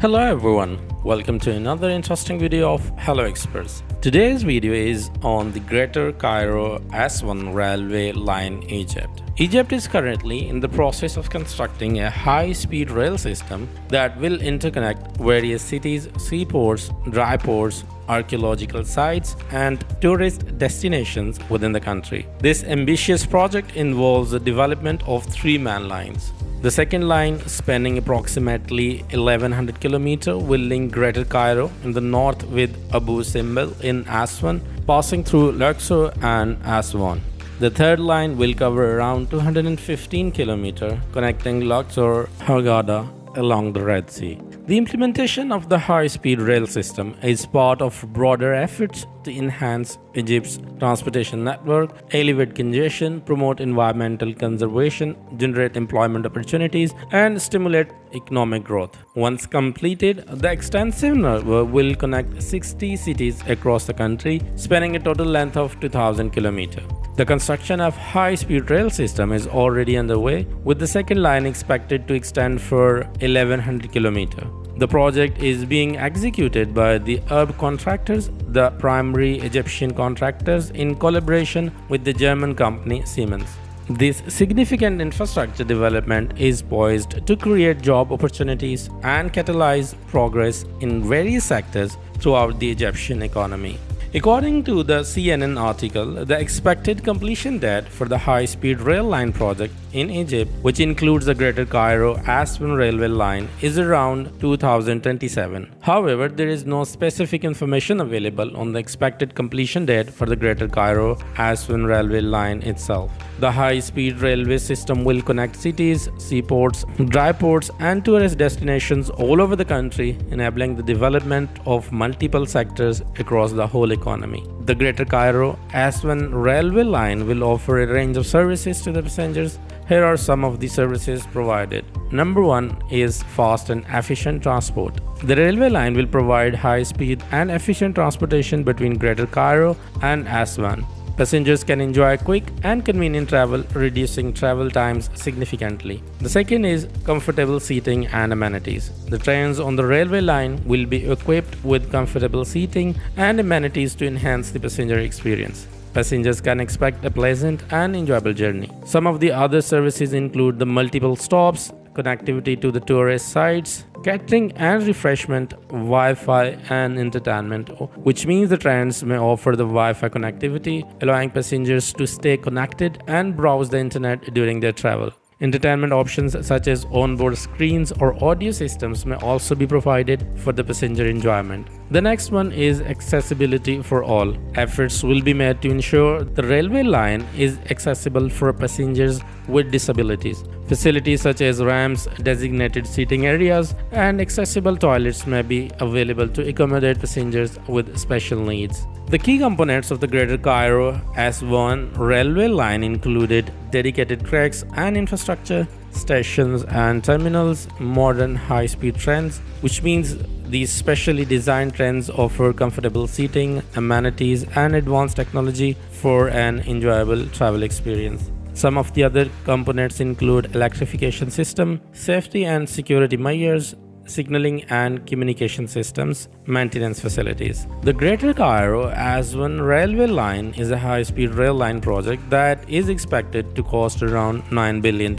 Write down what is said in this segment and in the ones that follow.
Hello everyone, welcome to another interesting video of Hello Experts. Today's video is on the Greater Cairo-Aswan railway line Egypt. Egypt is currently in the process of constructing a high-speed rail system that will interconnect various cities, seaports, dry ports, archaeological sites, and tourist destinations within the country. This ambitious project involves the development of three main lines. The second line, spanning approximately 1100 km, will link Greater Cairo in the north with Abu Simbel in Aswan, passing through Luxor and Aswan. The third line will cover around 215 km, connecting Luxor and Hurghada along the Red Sea. The implementation of the high-speed rail system is part of broader efforts to enhance Egypt's transportation network, alleviate congestion, promote environmental conservation, generate employment opportunities, and stimulate economic growth. Once completed, the extensive network will connect 60 cities across the country, spanning a total length of 2,000 km. The construction of high-speed rail system is already underway, with the second line expected to extend for 1100 km. The project is being executed by the Arab contractors, the primary Egyptian contractors, in collaboration with the German company Siemens. This significant infrastructure development is poised to create job opportunities and catalyze progress in various sectors throughout the Egyptian economy. According to the CNN article, the expected completion date for the high-speed rail line project in Egypt, which includes the Greater Cairo-Aswan railway line, is around 2027. However, there is no specific information available on the expected completion date for the Greater Cairo-Aswan railway line itself. The high-speed railway system will connect cities, seaports, dry ports, and tourist destinations all over the country, enabling the development of multiple sectors across the whole economy. The Greater Cairo-Aswan railway line will offer a range of services to the passengers. Here are some of the services provided. Number 1 is fast and efficient transport. The railway line will provide high-speed and efficient transportation between Greater Cairo and Aswan. Passengers can enjoy quick and convenient travel, reducing travel times significantly. The second is comfortable seating and amenities. The trains on the railway line will be equipped with comfortable seating and amenities to enhance the passenger experience. Passengers can expect a pleasant and enjoyable journey. Some of the other services include the multiple stops, connectivity to the tourist sites, catering and refreshment, Wi-Fi and entertainment, which means the trains may offer the Wi-Fi connectivity, allowing passengers to stay connected and browse the internet during their travel. Entertainment options such as onboard screens or audio systems may also be provided for the passenger enjoyment. The next one is accessibility for all. Efforts will be made to ensure the railway line is accessible for passengers with disabilities. Facilities such as ramps, designated seating areas, and accessible toilets may be available to accommodate passengers with special needs. The key components of the Greater Cairo-Aswan railway line included dedicated tracks and infrastructure, stations and terminals, modern high-speed trains, which means these specially designed trains offer comfortable seating, amenities, and advanced technology for an enjoyable travel experience. Some of the other components include electrification system, safety and security measures, signaling and communication systems, maintenance facilities. The Greater Cairo-Aswan railway line is a high-speed rail line project that is expected to cost around $9 billion.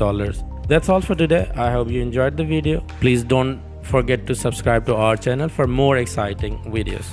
That's all for today. I hope you enjoyed the video. Please don't forget to subscribe to our channel for more exciting videos.